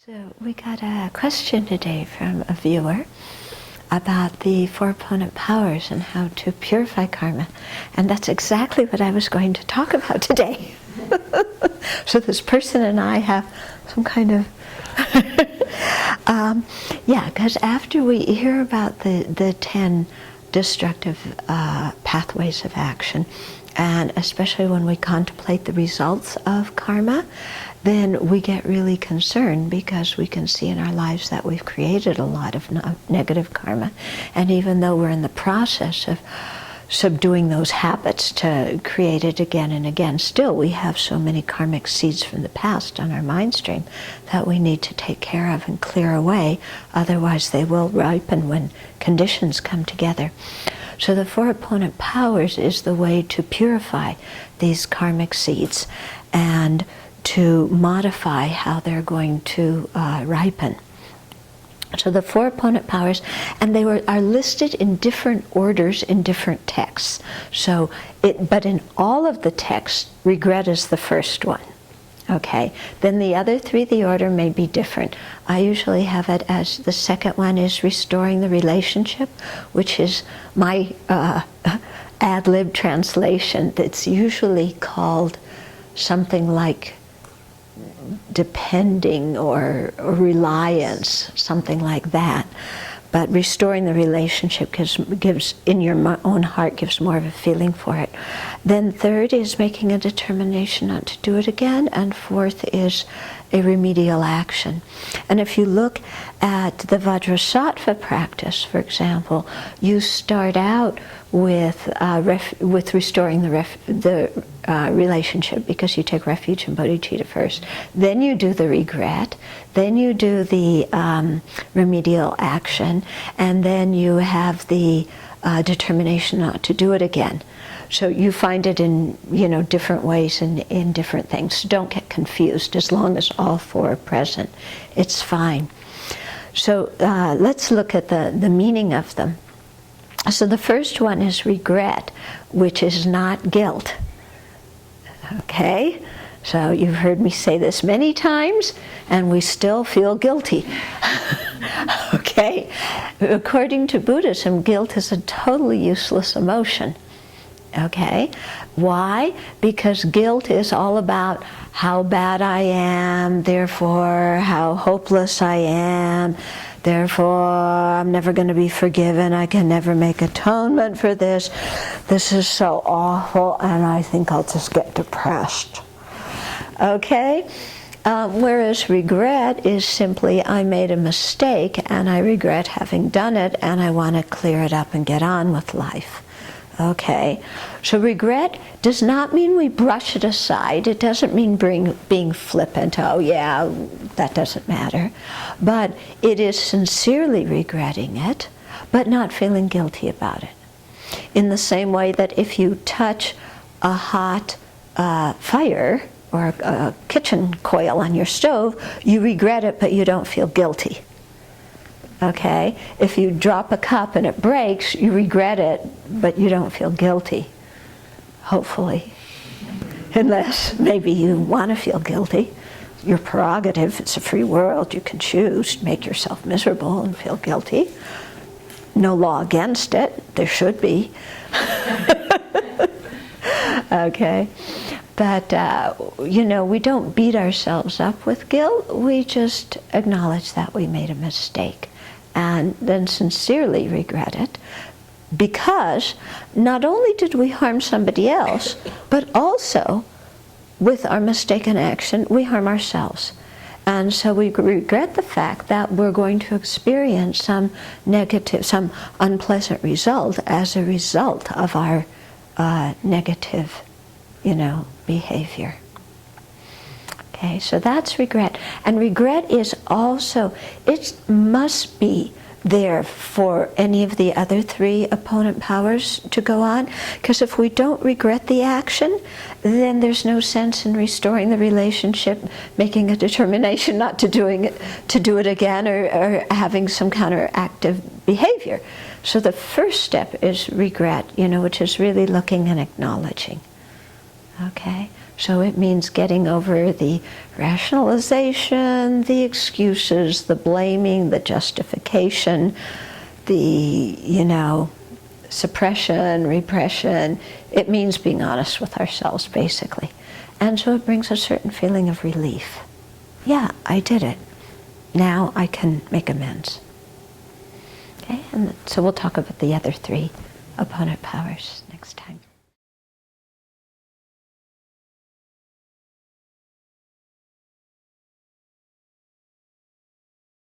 So we got a question today from a viewer about the four opponent powers and how to purify karma. And that's exactly what I was going to talk about today. So this person and I have some kind of because after we hear about the 10 destructive pathways of action, and especially when we contemplate the results of karma, then we get really concerned because we can see in our lives that we've created a lot of negative karma. And even though we're in the process of subduing those habits to create it again and again, still we have so many karmic seeds from the past on our mind stream that we need to take care of and clear away. Otherwise they will ripen when conditions come together. So the four opponent powers is the way to purify these karmic seeds and to modify how they're going to ripen. So the four opponent powers, and they are listed in different orders in different texts. But in all of the texts, regret is the first one. Okay, then the other three, the order may be different. I usually have it as the second one is restoring the relationship, which is my ad-lib translation that's usually called something like depending or reliance, something like that. But restoring the relationship gives in your own heart, gives more of a feeling for it. Then third is making a determination not to do it again. And fourth is a remedial action. And if you look at the Vajrasattva practice, for example, you start out with restoring the relationship, because you take refuge in bodhicitta first. Then you do the regret. Then you do the remedial action, and then you have the determination not to do it again. So you find it in different ways and in different things. So don't get confused. As long as all four are present, it's fine. So let's look at the meaning of them. So the first one is regret, which is not guilt. Okay? So you've heard me say this many times, and we still feel guilty. Okay? According to Buddhism, guilt is a totally useless emotion. Okay? Why? Because guilt is all about how bad I am, therefore how hopeless I am, therefore I'm never going to be forgiven, I can never make atonement for this. This is so awful, and I think I'll just get depressed. Okay? Whereas regret is simply, I made a mistake and I regret having done it, and I want to clear it up and get on with life. Okay, so regret does not mean we brush it aside. It doesn't mean being flippant. Oh yeah, that doesn't matter. But it is sincerely regretting it, but not feeling guilty about it. In the same way that if you touch a hot fire or a kitchen coil on your stove, you regret it, but you don't feel guilty. Okay? If you drop a cup and it breaks, you regret it, but you don't feel guilty. Hopefully. Unless maybe you want to feel guilty. Your prerogative, it's a free world, you can choose to make yourself miserable and feel guilty. No law against it, there should be. Okay? But, we don't beat ourselves up with guilt, we just acknowledge that we made a mistake. And then sincerely regret it, because not only did we harm somebody else, but also with our mistaken action we harm ourselves. And so we regret the fact that we're going to experience some negative, some unpleasant result as a result of our negative, behavior. Okay, so that's regret. And regret is also, it must be there for any of the other three opponent powers to go on, because if we don't regret the action, then there's no sense in restoring the relationship, making a determination not to do it again, or having some counteractive behavior. So the first step is regret, which is really looking and acknowledging. Okay? So it means getting over the rationalization, the excuses, the blaming, the justification, the, suppression, repression. It means being honest with ourselves, basically. And so it brings a certain feeling of relief. Yeah, I did it. Now I can make amends. Okay, and so we'll talk about the other 3 opponent powers next time.